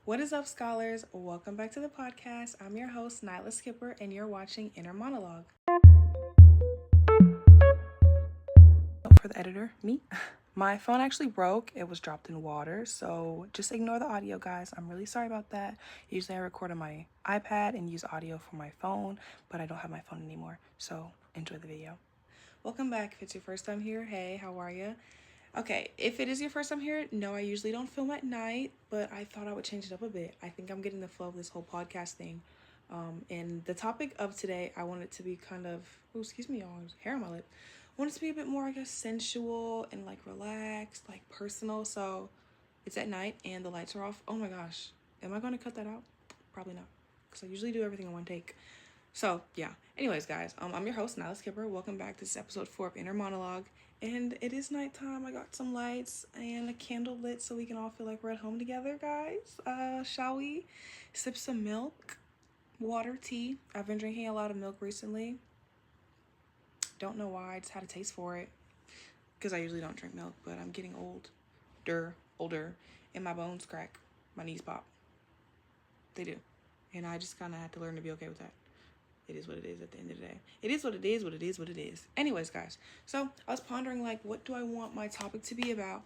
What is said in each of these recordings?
What is up, scholars? Welcome back to the podcast. I'm your host, Nyla Skipper, and you're watching Inner Monologue. For the editor, me. My phone actually broke. It was dropped in water, so just ignore the audio, guys. I'm really sorry about that. Usually I record on my iPad and use audio for my phone, but I don't have my phone anymore, so enjoy the video. Welcome back. If it's your first time here, hey, how are you? Okay, if it is your first time here, no, I usually don't film at night, but I thought I would change it up a bit. I think I'm getting the flow of this whole podcast thing. And the topic of today, I want it to be kind of, oh, excuse me, y'all, there's hair on my lip. I want it to be a bit more, I guess, sensual and like relaxed, like personal. So it's at night and the lights are off. Oh my gosh, am I going to cut that out? Probably not, because I usually do everything in one take. So yeah, anyways, guys, I'm your host, Nyla Skipper. Welcome back. This is episode 4 of Inner Monologue. And it is nighttime. I got some lights and a candle lit so we can all feel like we're at home together, guys. Shall we sip some milk, water, tea? I've been drinking a lot of milk recently. Don't know why. I just had a taste for it because I usually don't drink milk, but I'm getting older, and my bones crack. My knees pop. They do. And I just kind of had to learn to be okay with that. It is what it is at the end of the day. It is what it is, what it is, what it is. Anyways, guys, so I was pondering, like, what do I want my topic to be about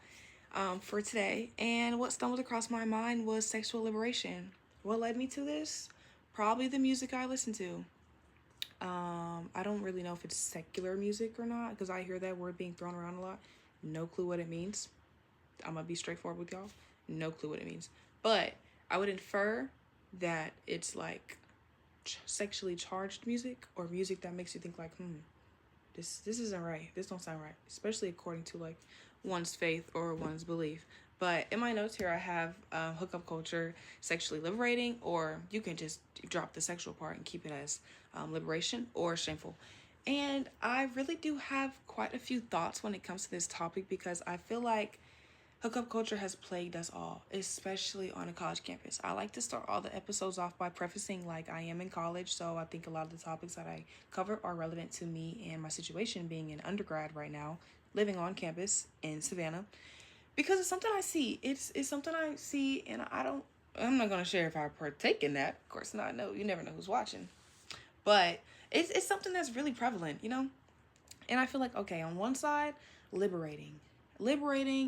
for today? And what stumbled across my mind was sexual liberation. What led me to this? Probably the music I listen to. I don't really know if it's secular music or not, because I hear that word being thrown around a lot. No clue what it means. I'm going to be straightforward with y'all. No clue what it means. But I would infer that it's like sexually charged music, or music that makes you think like, this isn't right, this don't sound right, especially according to like one's faith or one's belief. But in my notes here I have hookup culture, sexually liberating, or you can just drop the sexual part and keep it as liberation or shameful. And I really do have quite a few thoughts when it comes to this topic, because I feel like hookup culture has plagued us all, especially on a college campus. I like to start all the episodes off by prefacing like I am in college, so I think a lot of the topics that I cover are relevant to me and my situation being an undergrad right now, living on campus in Savannah, because it's something I see. It's something I see, and I'm not gonna share if I partake in that. Of course not. No, you never know who's watching, but it's something that's really prevalent, And I feel like, okay, on one side, liberating,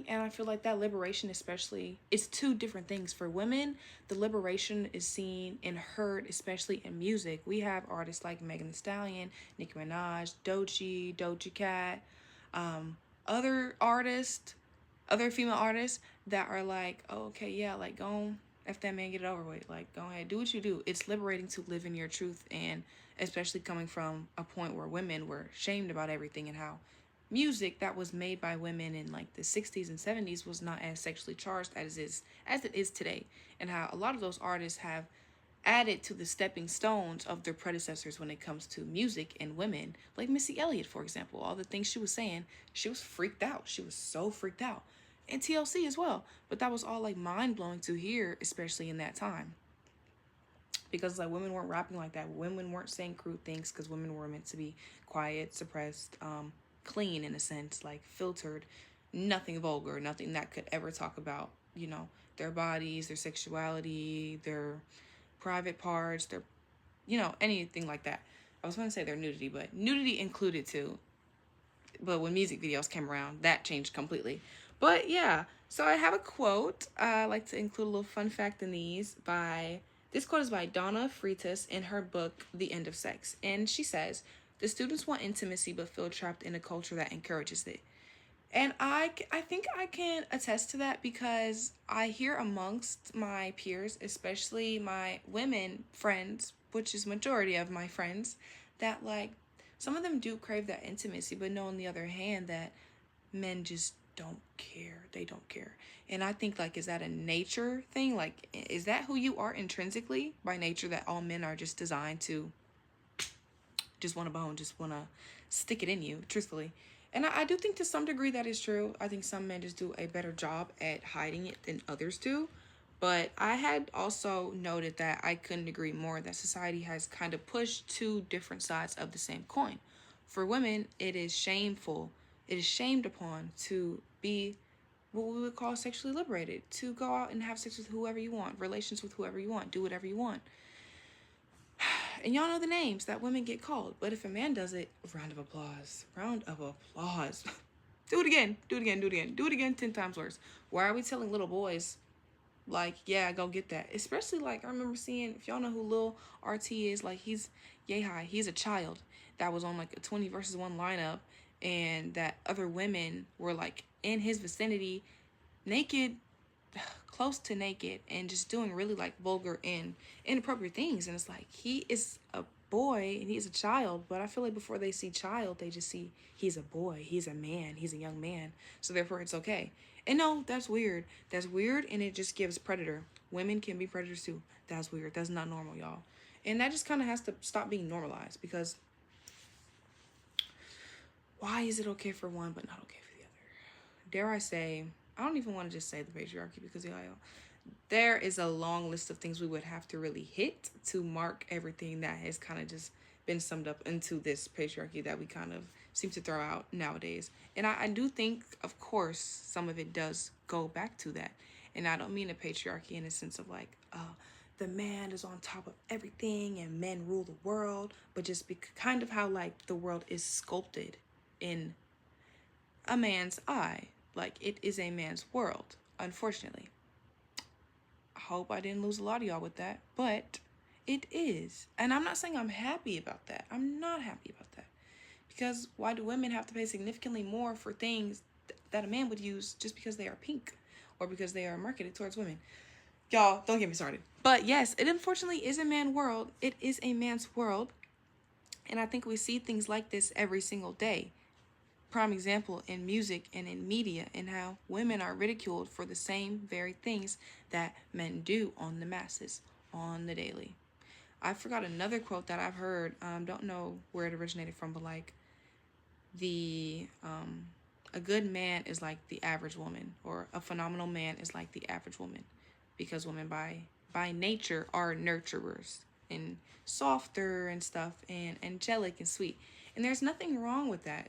and I feel like that liberation, especially, it's two different things. For women, the liberation is seen and heard especially in music. We have artists like Megan Thee Stallion, Nicki Minaj, Doja Cat, other female artists that are like, oh, okay, yeah, like, go on, F that man, get it over with, like, go ahead, do what you do. It's liberating to live in your truth, and especially coming from a point where women were shamed about everything, and how music that was made by women in like the 60s and 70s was not as sexually charged as it is today, and how a lot of those artists have added to the stepping stones of their predecessors when it comes to music and women, like Missy Elliott, for example. All the things she was saying, she was freaked out. She was so freaked out. And TLC as well. But that was all like mind-blowing to hear, especially in that time. Because like women weren't rapping like that. Women weren't saying crude things, because women were meant to be quiet, suppressed, clean in a sense, like filtered, nothing vulgar, nothing that could ever talk about, their bodies, their sexuality, their private parts, their, anything like that. I was going to say their nudity, but nudity included too. But when music videos came around, that changed completely. But yeah, so I have a quote. I like to include a little fun fact in these. This quote is by Donna Freitas in her book, The End of Sex. And she says, "The students want intimacy but feel trapped in a culture that encourages it." And I think I can attest to that, because I hear amongst my peers, especially my women friends, which is majority of my friends, that like some of them do crave that intimacy, but know on the other hand that men just don't care. They don't care. And I think, like, is that a nature thing? Like, is that who you are intrinsically by nature, that all men are just designed to just want a bone, just want to stick it in you, truthfully? And I do think to some degree that is true. I think some men just do a better job at hiding it than others do. But I had also noted that I couldn't agree more, that society has kind of pushed two different sides of the same coin. For women, it is shameful. It is shamed upon to be what we would call sexually liberated, to go out and have sex with whoever you want, relations with whoever you want, do whatever you want. And y'all know the names that women get called. But if a man does it, round of applause. Round of applause. Do it again. Do it again. Do it again. Do it again 10 times worse. Why are we telling little boys, like, yeah, go get that? Especially, like, I remember seeing, if y'all know who Lil RT is, like, he's yay high. He's a child that was on, like, a 20 versus 1 lineup. And that other women were, like, in his vicinity, naked, close to naked, and just doing really like vulgar and inappropriate things. And it's like, he is a boy and he's a child, but I feel like before they see child, they just see he's a boy, he's a man, he's a young man, so therefore it's okay. And no, that's weird. That's weird, and it just gives predator. Women can be predators too. That's weird. That's not normal, y'all. And that just kind of has to stop being normalized, because why is it okay for one but not okay for the other? Dare I say, I don't even want to just say the patriarchy, because y'all, there is a long list of things we would have to really hit to mark everything that has kind of just been summed up into this patriarchy that we kind of seem to throw out nowadays. And I do think, of course, some of it does go back to that. And I don't mean a patriarchy in a sense of like, the man is on top of everything and men rule the world, but just kind of how like the world is sculpted in a man's eye. Like, it is a man's world, unfortunately. I hope I didn't lose a lot of y'all with that, but it is. And I'm not saying I'm happy about that. I'm not happy about that. Because why do women have to pay significantly more for things that a man would use just because they are pink or because they are marketed towards women? Y'all, don't get me started. But yes, it unfortunately is a man's world. It is a man's world. And I think we see things like this every single day. Prime example in music and in media, and how women are ridiculed for the same very things that men do on the masses, on the daily. I forgot another quote that I've heard. Don't know where it originated from, but like a good man is like the average woman, or a phenomenal man is like the average woman, because women by nature are nurturers and softer and stuff and angelic and sweet. And there's nothing wrong with that.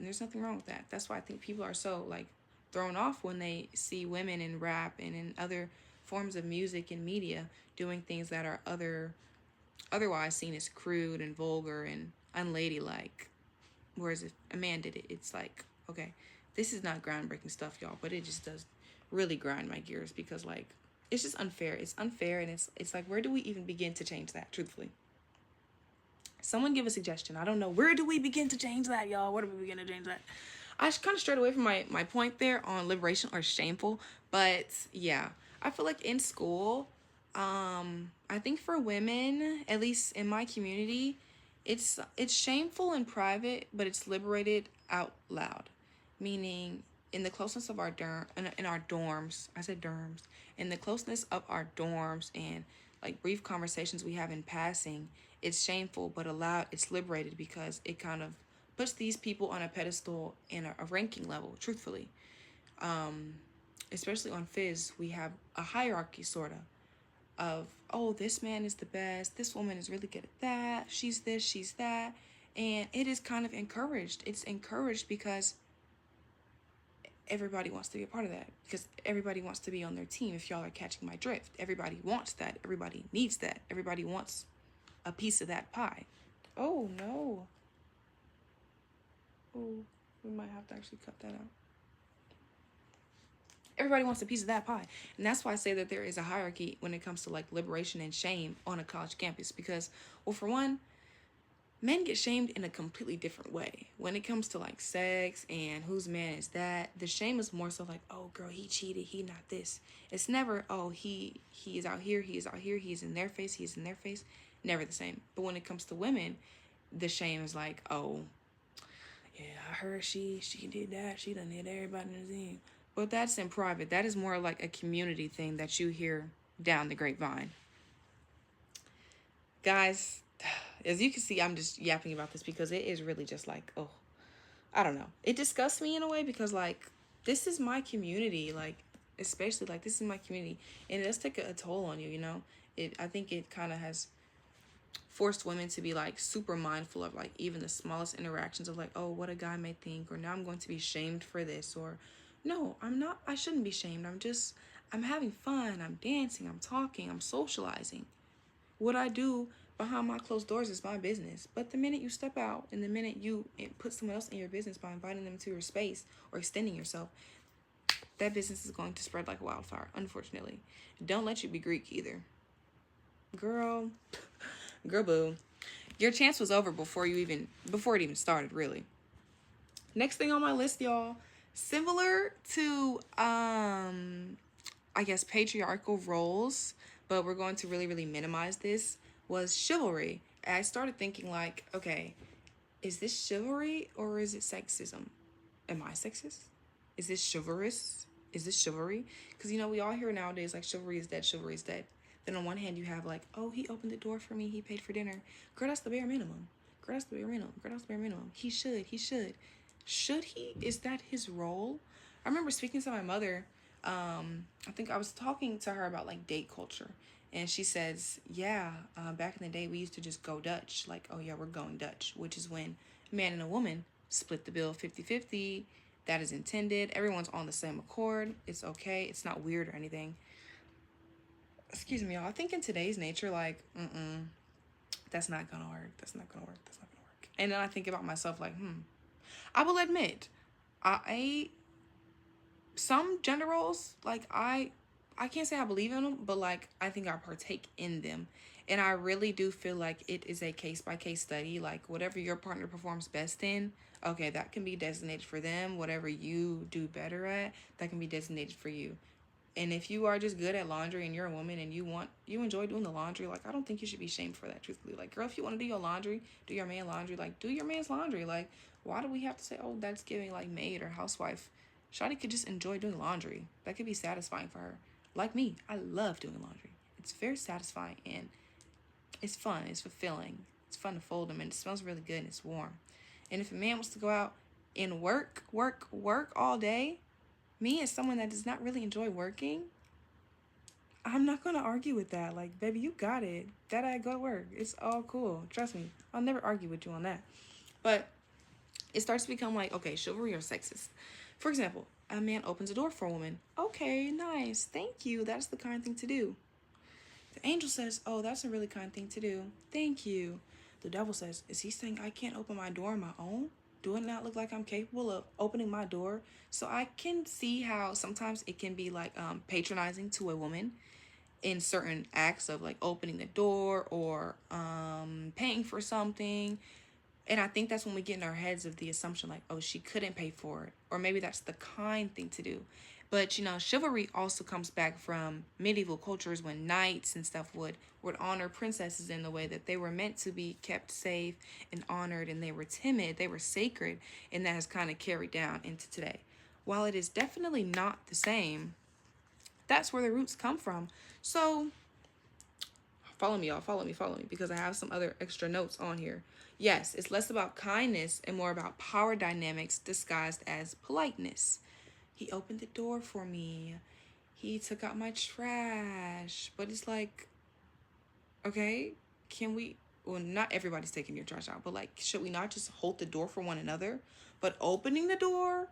That's why I think people are so like thrown off when they see women in rap and in other forms of music and media doing things that are otherwise seen as crude and vulgar and unladylike. Whereas if a man did it, it's like, okay, this is not groundbreaking stuff, y'all, but it just does really grind my gears, because like, it's just unfair. It's unfair, and it's like, where do we even begin to change that, truthfully? Someone give a suggestion. I don't know. Where do we begin to change that, y'all? Where do we begin to change that? I kind of strayed away from my point there on liberation or shameful. But yeah, I feel like in school, I think for women, at least in my community, it's shameful in private, but it's liberated out loud. Meaning, in the closeness of our in our dorms, I said dorms, in the closeness of our dorms and like brief conversations we have in passing, it's shameful, but allowed, it's liberated, because it kind of puts these people on a pedestal in a ranking level, truthfully. Especially on Fizz, we have a hierarchy, sort of, oh, this man is the best, this woman is really good at that, she's this, she's that. And it is kind of encouraged. It's encouraged because everybody wants to be a part of that, because everybody wants to be on their team, if y'all are catching my drift. Everybody wants that. Everybody needs that. Everybody wants a piece of that pie. Oh, no. Oh, we might have to actually cut that out. Everybody wants a piece of that pie. And that's why I say that there is a hierarchy when it comes to like liberation and shame on a college campus, because, well, for one, men get shamed in a completely different way. When it comes to like sex and whose man is that, the shame is more so like, oh girl, he cheated, he not this. It's never, oh, he is out here, he is out here, he's in their face, he's in their face. Never the same. But when it comes to women, the shame is like, oh, yeah, I heard she did that, she done hit everybody in the team. But that's in private. That is more like a community thing that you hear down the grapevine. Guys, as you can see, I'm just yapping about this because it is really just like, oh, I don't know. It disgusts me in a way, because like, this is my community, like, especially like, this is my community, and it does take a toll on you, you know? I think it kind of has forced women to be like super mindful of like even the smallest interactions of like, oh, what a guy may think, or now I'm going to be shamed for this, or No, I'm not. I shouldn't be shamed. I'm having fun. I'm dancing. I'm talking. I'm socializing. What I do behind my closed doors is my business. But the minute you step out and the minute you put someone else in your business by inviting them to your space or extending yourself, that business is going to spread like a wildfire, unfortunately. Don't let you be Greek either. Girl, girl boo. Your chance was over before it even started, really. Next thing on my list, y'all, similar to I guess patriarchal roles, but we're going to really, really minimize this, was chivalry. And I started thinking like, okay, is this chivalry or is it sexism? Am I sexist? Is this chivalrous? Is this chivalry? Because, you know, we all hear nowadays like chivalry is dead, chivalry is dead. Then on one hand, you have like, oh, he opened the door for me, he paid for dinner. Girl, that's the bare minimum. Girl, that's the bare minimum. Girl, that's the bare minimum. He should. Should he? Is that his role? I remember speaking to my mother. I think I was talking to her about like date culture. And she says, yeah, back in the day, we used to just go Dutch. Like, oh, yeah, we're going Dutch, which is when a man and a woman split the bill 50-50. That is intended. Everyone's on the same accord. It's okay. It's not weird or anything. Excuse me, y'all. I think in today's nature, like, that's not gonna work. That's not gonna work. That's not gonna work. And then I think about myself, like, I will admit, some gender roles, like, I can't say I believe in them, but like, I think I partake in them. And I really do feel like it is a case by case study. Like, whatever your partner performs best in, okay, that can be designated for them. Whatever you do better at, that can be designated for you. And if you are just good at laundry and you're a woman and you enjoy doing the laundry, like, I don't think you should be shamed for that, truthfully. Like, girl, if you want to do your laundry, do your man laundry, like, do your man's laundry. Like, why do we have to say, oh, that's giving like maid or housewife? Shawty could just enjoy doing laundry. That could be satisfying for her. Like me, I love doing laundry. It's very satisfying and it's fun. It's fulfilling. It's fun to fold them and it smells really good and it's warm. And if a man wants to go out and work all day, me as someone that does not really enjoy working, I'm not going to argue with that. Like, baby, you got it. That I go to work. It's all cool. Trust me. I'll never argue with you on that. But it starts to become like, okay, chivalry or sexist. For example, a man opens a door for a woman. Okay, nice. Thank you. That's the kind thing to do. The angel says, oh, that's a really kind thing to do. Thank you. The devil says, is he saying I can't open my door on my own? Do it not look like I'm capable of opening my door? So I can see how sometimes it can be like patronizing to a woman in certain acts of like opening the door or paying for something. And I think that's when we get in our heads of the assumption like, oh, she couldn't pay for it. Or maybe that's the kind thing to do. But, you know, chivalry also comes back from medieval cultures when knights and stuff would honor princesses in the way that they were meant to be kept safe and honored, and they were timid, they were sacred, and that has kind of carried down into today. While it is definitely not the same, that's where the roots come from. So follow me, y'all. Follow me, because I have some other extra notes on here. Yes, it's less about kindness and more about power dynamics disguised as politeness. He opened the door for me. He took out my trash. But it's like, okay, can we, well, not everybody's taking your trash out, but like, should we not just hold the door for one another? But opening the door,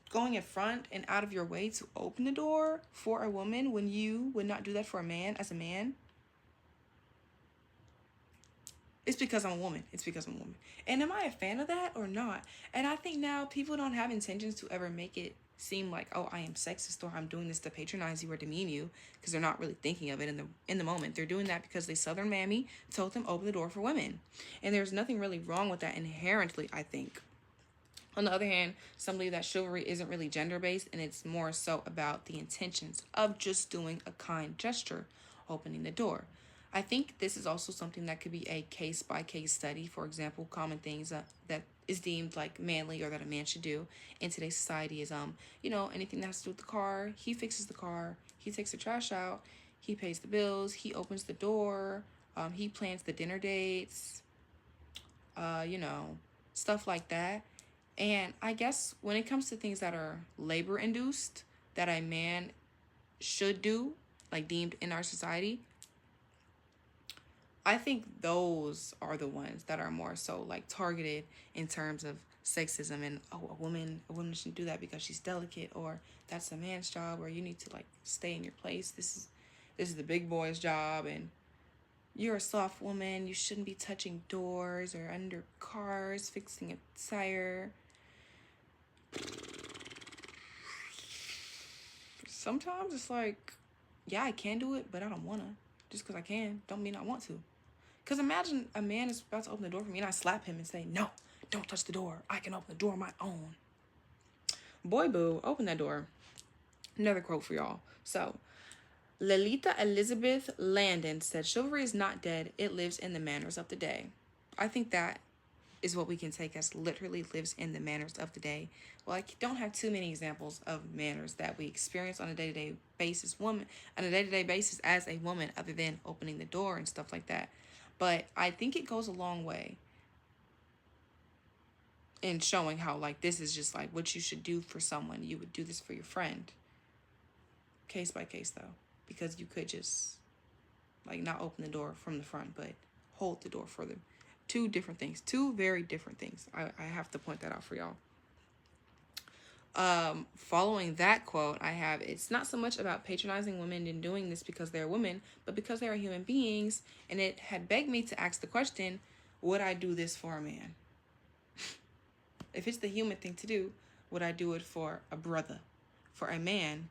going in front and out of your way to open the door for a woman when you would not do that for a man as a man? It's because I'm a woman. It's because I'm a woman. And am I a fan of that or not? And I think now people don't have intentions to ever make it seem like, oh, I am sexist or I'm doing this to patronize you or demean you, because they're not really thinking of it in the moment. They're doing that because they Southern mammy told them open the door for women. And there's nothing really wrong with that inherently, I think. On the other hand, some believe that chivalry isn't really gender-based and it's more so about the intentions of just doing a kind gesture, opening the door. I think this is also something that could be a case-by-case study. For example, common things that is deemed like manly or that a man should do in today's society is, you know, anything that has to do with the car. He fixes the car. He takes the trash out. He pays the bills. He opens the door. He plans the dinner dates. You know, stuff like that. And I guess when it comes to things that are labor-induced that a man should do, like deemed in our society, I think those are the ones that are more so like targeted in terms of sexism and, oh, a woman shouldn't do that because she's delicate, or that's a man's job, or you need to like stay in your place. This is the big boy's job, and you're a soft woman, you shouldn't be touching doors or under cars, fixing a tire. Sometimes it's like, yeah, I can do it, but I don't want to. Just because I can don't mean I want to. Because imagine a man is about to open the door for me and I slap him and say, no, don't touch the door. I can open the door on my own. Boy, boo, open that door. Another quote for y'all. So, Lolita Elizabeth Landon said, chivalry is not dead. It lives in the manners of the day. I think that is what we can take as literally lives in the manners of the day. Well, I don't have too many examples of manners that we experience on a day-to-day basis, as a woman, other than opening the door and stuff like that. But I think it goes a long way in showing how, like, this is just like what you should do for someone. You would do this for your friend. Case by case, though, because you could just like not open the door from the front, but hold the door for them. Two different things, two very different things. I have to point that out for y'all. Following that quote, I have, it's not so much about patronizing women and doing this because they're women, but because they are human beings. And it had begged me to ask the question, would I do this for a man? If it's the human thing to do, would I do it for a brother, for a man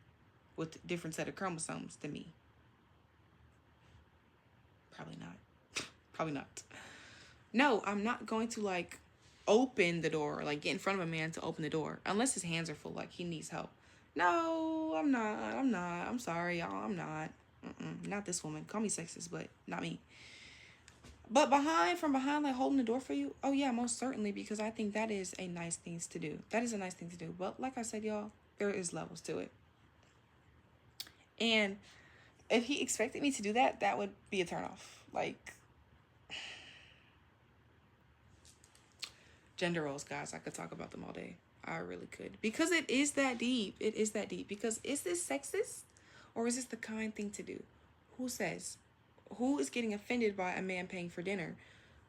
with a different set of chromosomes than me? Probably not. Probably not. No, I'm not going to like open the door, like get in front of a man to open the door, unless his hands are full, like he needs help. No, I'm not. I'm sorry, y'all. I'm not. Not this woman. Call me sexist, but not me. But from behind, like holding the door for you. Oh yeah, most certainly, because I think that is a nice thing to do. That is a nice thing to do. But like I said, y'all, there is levels to it. And if he expected me to do that, that would be a turnoff. Like, gender roles, guys, I could talk about them all day. I really could. Because it is that deep. It is that deep. Because is this sexist? Or is this the kind thing to do? Who says? Who is getting offended by a man paying for dinner?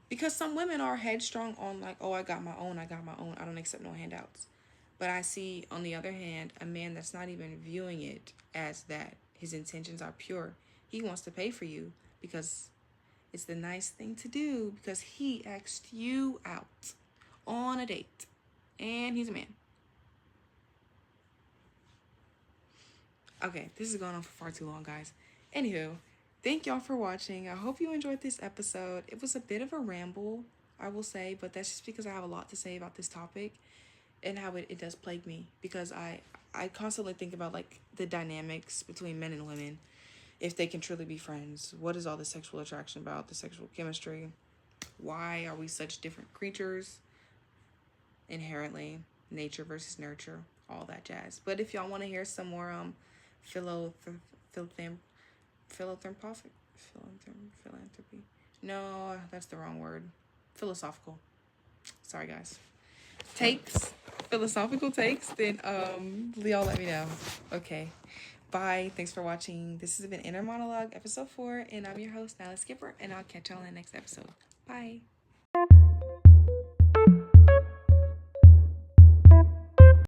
Because some women are headstrong on like, oh, I got my own. I don't accept no handouts. But I see, on the other hand, a man that's not even viewing it as that. His intentions are pure. He wants to pay for you because it's the nice thing to do, because he asked you out on a date and he's a man. Okay, this is going on for far too long, guys. Anywho, thank y'all for watching. I hope you enjoyed this episode. It was a bit of a ramble, I will say, but that's just because I have a lot to say about this topic and how it does plague me, because I constantly think about like the dynamics between men and women, if they can truly be friends. What is all the sexual attraction about, the sexual chemistry? Why are we such different creatures inherently? Nature versus nurture, all that jazz. But if y'all want to hear some more philanthropy. No, that's the wrong word. Philosophical. Sorry, guys. Philosophical takes, then y'all let me know. Okay. Bye. Thanks for watching. This has been Inner Monologue, episode 4, and I'm your host, Nyla Skipper, and I'll catch y'all in the next episode. Bye.